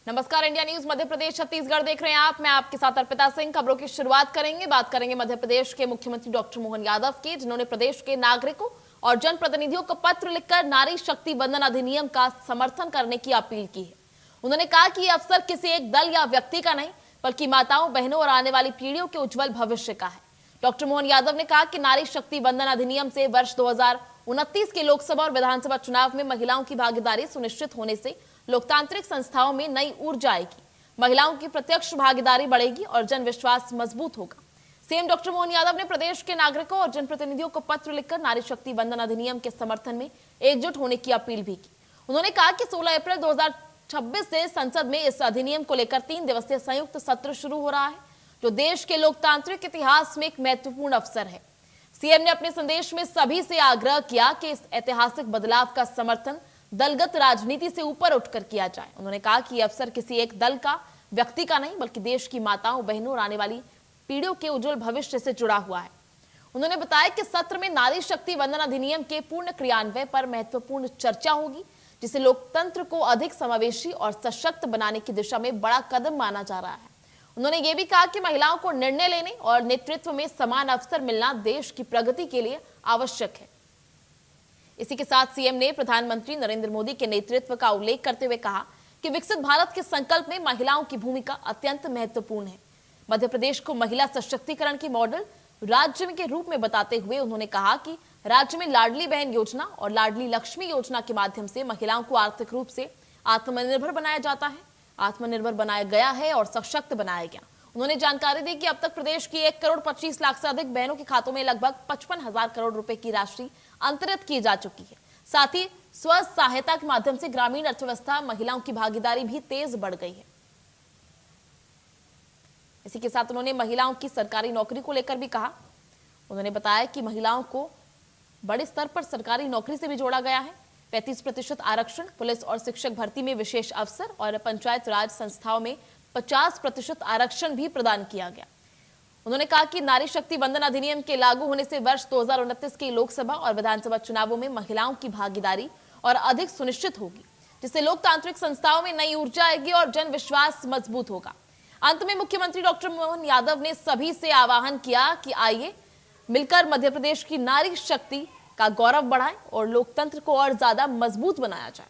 नमस्कार, India news Madhya Pradesh Chhattisgarh देख रहे हैं आप। मैं आपके साथ अर्पिता सिंह। खबरों की शुरुआत करेंगे। बात करेंगे मध्य प्रदेश के मुख्यमंत्री डॉक्टर मोहन यादव की, जिन्होंने प्रदेश के नागरिकों और जनप्रतिनिधियों को पत्र लिखकर नारी शक्ति वंदन अधिनियम का समर्थन करने की अपील की है। उन्होंने कहा कि यह अवसर किसी एक दल या व्यक्ति का नहीं, बल्कि माताओं, बहनों और आने वाली पीढ़ियों के उज्जवल भविष्य का है। डॉक्टर मोहन यादव ने कहा कि नारी शक्ति वंदन अधिनियम से वर्ष 2029 के लोकसभा और विधानसभा चुनाव में महिलाओं की भागीदारी सुनिश्चित होने से लोकतांत्रिक संस्थाओं में नई ऊर्जा आएगी, महिलाओं की प्रत्यक्ष भागीदारी बढ़ेगी और जन विश्वास मजबूत होगा। सीएम डॉक्टर मोहन यादव ने प्रदेश के नागरिकों और जनप्रतिनिधियों को पत्र लिखकर नारी शक्ति वंदन अधिनियम के समर्थन में एकजुट होने की अपील भी की। उन्होंने कहा कि 16 अप्रैल 2026 से संसद में इस अधिनियम को लेकर 3 दिवसीय संयुक्त सत्र शुरू हो रहा है, जो देश के लोकतांत्रिक इतिहास में एक महत्वपूर्ण अवसर है। सीएम ने अपने संदेश में सभी से आग्रह किया कि इस ऐतिहासिक बदलाव का समर्थन दलगत राजनीति से ऊपर उठकर किया जाए। उन्होंने कहा कि यह अवसर किसी एक दल का, व्यक्ति का नहीं, बल्कि देश की माताओं, बहनों और आने वाली पीढ़ियों के उज्जवल भविष्य से जुड़ा हुआ है। उन्होंने बताया कि सत्र में नारी शक्ति वंदन अधिनियम के पूर्ण क्रियान्वयन पर महत्वपूर्ण चर्चा होगी, जिसे लोकतंत्र को अधिक समावेशी और सशक्त बनाने की दिशा में बड़ा कदम माना जा रहा है। उन्होंने ये भी कहा कि महिलाओं को निर्णय लेने और नेतृत्व में समान अवसर मिलना देश की प्रगति के लिए आवश्यक है। इसी के साथ सीएम ने प्रधानमंत्री नरेंद्र मोदी के नेतृत्व का उल्लेख करते हुए कहा कि विकसित भारत के संकल्प में महिलाओं की भूमिका अत्यंत महत्वपूर्ण है। मध्य प्रदेश को महिला सशक्तिकरण की मॉडल राज्य के रूप में बताते हुए उन्होंने कहा कि राज्य में लाडली बहन योजना और लाडली लक्ष्मी योजना के माध्यम से महिलाओं को आर्थिक रूप से आत्मनिर्भर बनाया जाता है, आत्मनिर्भर बनाया गया है और सशक्त बनाया गया। उन्होंने जानकारी दी कि अब तक प्रदेश की 1,25,00,000 से अधिक बहनों के खातों में लगभग 55,000 करोड़ रुपए की राशि अंतरित की जा चुकी है। साथ ही स्व सहायता के माध्यम से ग्रामीण अर्थव्यवस्था, महिलाओं की भागीदारी भी तेज बढ़ गई है। इसी के साथ उन्होंने महिलाओं की सरकारी नौकरी को लेकर भी कहा। उन्होंने बताया कि महिलाओं को बड़े स्तर पर सरकारी नौकरी से भी जोड़ा गया है। 35% आरक्षण, पुलिस और शिक्षक भर्ती में विशेष अवसर और पंचायत राज संस्थाओं में 50% आरक्षण भी प्रदान किया गया। उन्होंने कहा कि नारी शक्ति वंदन अधिनियम के लागू होने से वर्ष 2029 के लोकसभा और विधानसभा चुनावों में महिलाओं की भागीदारी और अधिक सुनिश्चित होगी, जिससे लोकतांत्रिक संस्थाओं में नई ऊर्जा आएगी और जन विश्वास मजबूत होगा। अंत में मुख्यमंत्री डॉक्टर मोहन यादव ने सभी से आह्वान किया कि आइए मिलकर मध्य प्रदेश की नारी शक्ति का गौरव बढ़ाएं और लोकतंत्र को और ज्यादा मजबूत बनाया जाए।